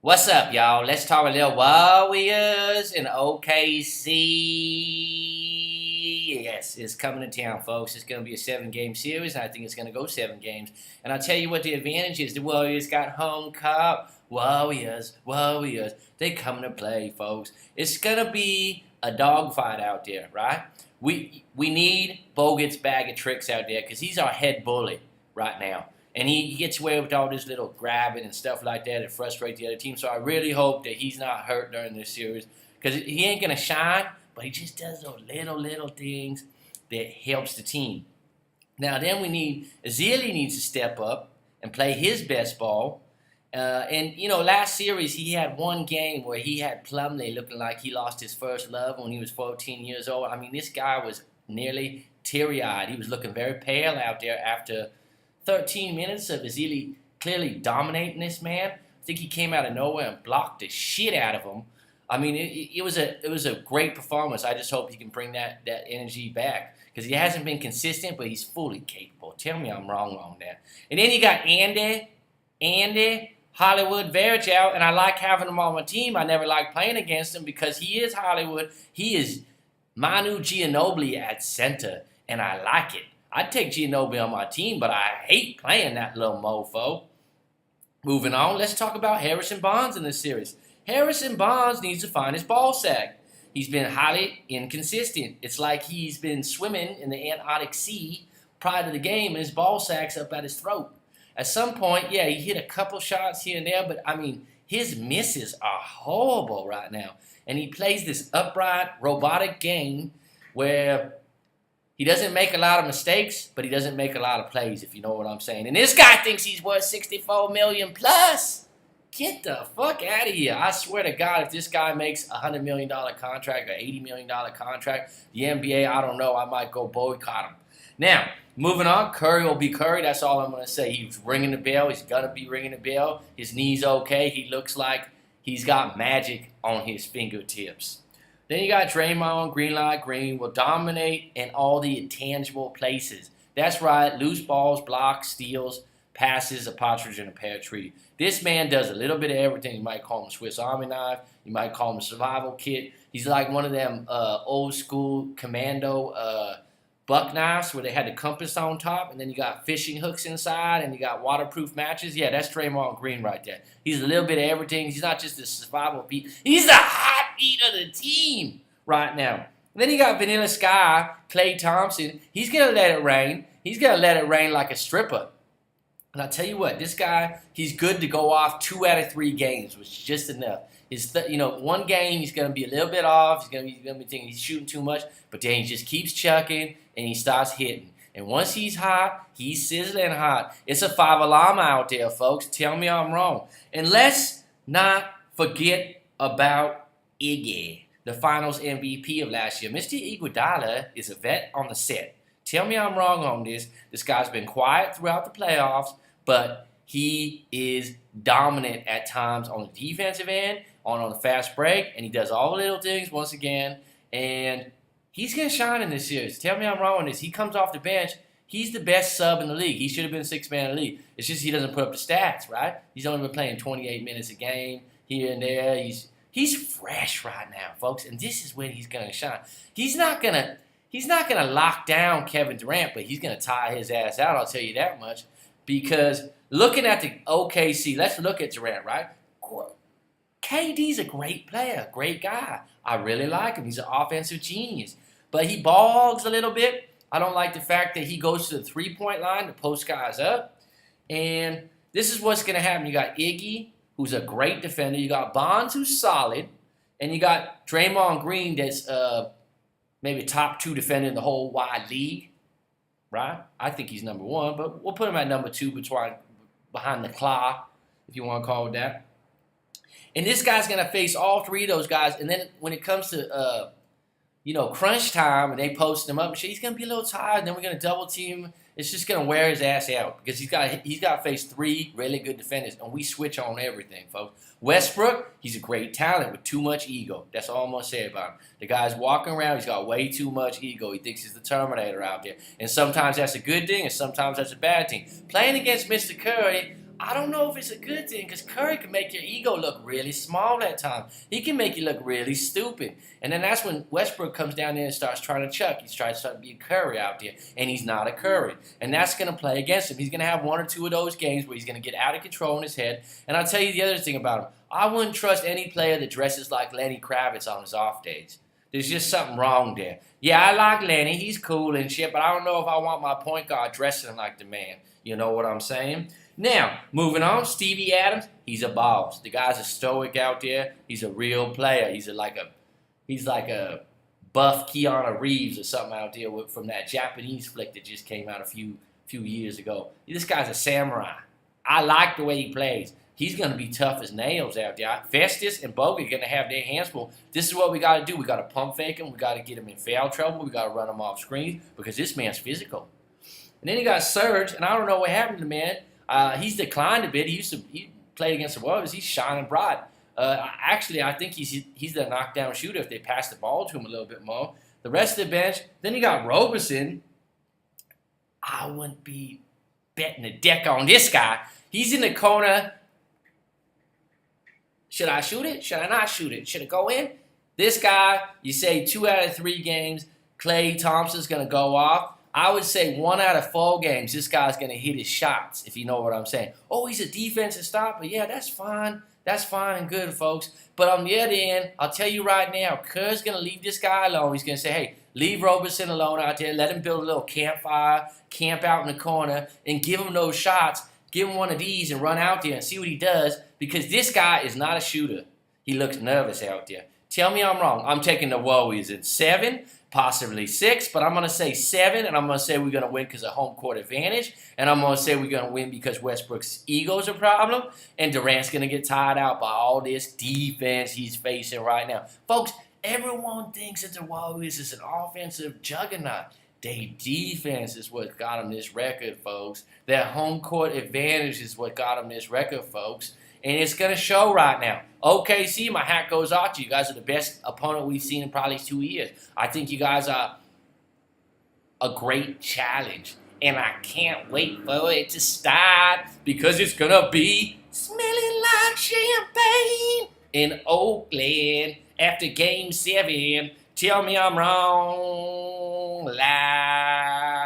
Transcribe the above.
What's up, y'all? Let's talk a little Warriors in OKC. Yes, it's coming to town, folks. It's going to be a 7-game series, and I think it's going to go 7 games. And I'll tell you what the advantage is. The Warriors got home court. Warriors. They coming to play, folks. It's going to be a dogfight out there, right? We need Bogut's bag of tricks out there because he's our head bully right now. And he gets away with all this little grabbing and stuff like that that frustrates the other team. So I really hope that he's not hurt during this series because he ain't going to shine, but he just does those little things that helps the team. Now then Ezeli needs to step up and play his best ball. Last series he had one game where he had Plumlee looking like he lost his first love when he was 14 years old. I mean, this guy was nearly teary-eyed. He was looking very pale out there after 13 minutes of Ezeli clearly dominating this man. I think he came out of nowhere and blocked the shit out of him. I mean, it was a great performance. I just hope he can bring that energy back because he hasn't been consistent, but he's fully capable. Tell me I'm wrong on that. And then you got Andy Hollywood Varejao, and I like having him on my team. I never like playing against him because he is Hollywood. He is Manu Ginobili at center, and I like it. I'd take Ginobili on my team, but I hate playing that little mofo. Moving on, let's talk about Harrison Barnes in this series. Harrison Barnes needs to find his ball sack. He's been highly inconsistent. It's like he's been swimming in the Antarctic Sea prior to the game, and his ball sack's up at his throat. At some point, yeah, he hit a couple shots here and there, but I mean, his misses are horrible right now. And he plays this upright, robotic game where he doesn't make a lot of mistakes, but he doesn't make a lot of plays, if you know what I'm saying. And this guy thinks he's worth $64 million plus. Get the fuck out of here. I swear to God, if this guy makes a $100 million contract or $80 million contract, the NBA, I don't know, I might go boycott him. Now, moving on, Curry will be Curry. That's all I'm going to say. He's ringing the bell. He's going to be ringing the bell. His knee's okay. He looks like he's got magic on his fingertips. Then you got Draymond Green will dominate in all the intangible places. That's right, loose balls, blocks, steals, passes, a partridge in a pear tree. This man does a little bit of everything. You might call him a Swiss Army knife. You might call him a survival kit. He's like one of them old school commando buck knives where they had the compass on top and then you got fishing hooks inside and you got waterproof matches. Yeah, that's Draymond Green right there. He's a little bit of everything. He's not just a survival beat. He's the heartbeat of the team right now. And then you got Vanilla Sky, Klay Thompson. He's going to let it rain. He's going to let it rain like a stripper. And I'll tell you what, this guy, he's good to go off 2 out of 3 games, which is just enough. One game he's going to be a little bit off. He's going to be thinking he's shooting too much, but then he just keeps chucking and he starts hitting. And once he's hot, he's sizzling hot. It's a 5 alarm out there, folks. Tell me I'm wrong. And let's not forget about Iggy, the Finals MVP of last year. Mr. Iguodala is a vet on the set. Tell me I'm wrong on this. This guy's been quiet throughout the playoffs, but he is dominant at times on the defensive end, on the fast break, and he does all the little things once again. And he's going to shine in this series. Tell me I'm wrong on this. He comes off the bench. He's the best sub in the league. He should have been 6-man in the league. It's just he doesn't put up the stats, right? He's only been playing 28 minutes a game here and there. He's fresh right now, folks, and this is when he's going to shine. He's not gonna lock down Kevin Durant, but he's going to tie his ass out, I'll tell you that much. Because looking at the OKC, let's look at Durant, right? KD's a great player, great guy. I really like him. He's an offensive genius. But he bogs a little bit. I don't like the fact that he goes to the three-point line to post guys up. And this is what's going to happen. You got Iggy, who's a great defender. You got Bonds, who's solid. And you got Draymond Green, that's maybe top 2 defender in the whole wide league. Right? I think he's number 1, but we'll put him at number 2 behind the claw, if you want to call it that. And this guy's going to face all 3 of those guys. And then when it comes to, crunch time and they post him up and shit, he's going to be a little tired. And then we're going to double team him. It's just going to wear his ass out because he's got to face 3 really good defenders. And we switch on everything, folks. Westbrook, he's a great talent with too much ego. That's all I'm going to say about him. The guy's walking around. He's got way too much ego. He thinks he's the Terminator out there. And sometimes that's a good thing and sometimes that's a bad thing. Playing against Mr. Curry, I don't know if it's a good thing because Curry can make your ego look really small at times. He can make you look really stupid. And then that's when Westbrook comes down there and starts trying to chuck. He's trying to start to be a Curry out there, and he's not a Curry. And that's going to play against him. He's going to have one or two of those games where he's going to get out of control in his head. And I'll tell you the other thing about him. I wouldn't trust any player that dresses like Lenny Kravitz on his off days. There's just something wrong there. Yeah, I like Lenny. He's cool and shit, but I don't know if I want my point guard dressing like the man. You know what I'm saying? Now, moving on, Stevie Adams, he's a boss. The guy's a stoic out there. He's a real player. He's like a buff Keanu Reeves or something out there from that Japanese flick that just came out a few years ago. This guy's a samurai. I like the way he plays. He's going to be tough as nails out there. Festus and Bogut are going to have their hands full. This is what we got to do. We got to pump fake him. We got to get him in foul trouble. We got to run him off screens because this man's physical. And then you got Serge, and I don't know what happened to the man. He's declined a bit. He played against the Warriors. He's shining bright. Actually, I think he's the knockdown shooter if they pass the ball to him a little bit more. The rest of the bench, then you got Roberson. I wouldn't be betting the deck on this guy. He's in the corner. Should I shoot it? Should I not shoot it? Should it go in? This guy, you say 2 out of 3 games, Klay Thompson's going to go off. I would say 1 out of 4 games, this guy's going to hit his shots, if you know what I'm saying. Oh, he's a defensive stopper. Yeah, that's fine. That's fine and good, folks. But on the other end, I'll tell you right now, Kerr's going to leave this guy alone. He's going to say, hey, leave Roberson alone out there. Let him build a little campfire, camp out in the corner, and give him those shots. Give him one of these and run out there and see what he does because this guy is not a shooter. He looks nervous out there. Tell me I'm wrong. I'm taking the Warriors at 7, possibly 6, but I'm going to say 7, and I'm going to say we're going to win because of home court advantage, and I'm going to say we're going to win because Westbrook's ego's a problem, and Durant's going to get tired out by all this defense he's facing right now. Folks, everyone thinks that the Warriors is an offensive juggernaut. Their defense is what got them this record, folks. Their home court advantage is what got them this record, folks. And it's going to show right now. OKC, my hat goes off to you. You guys are the best opponent we've seen in probably 2 years. I think you guys are a great challenge. And I can't wait for it to start because it's going to be smelling like champagne in Oakland after Game 7. Tell me I'm wrong. Lie.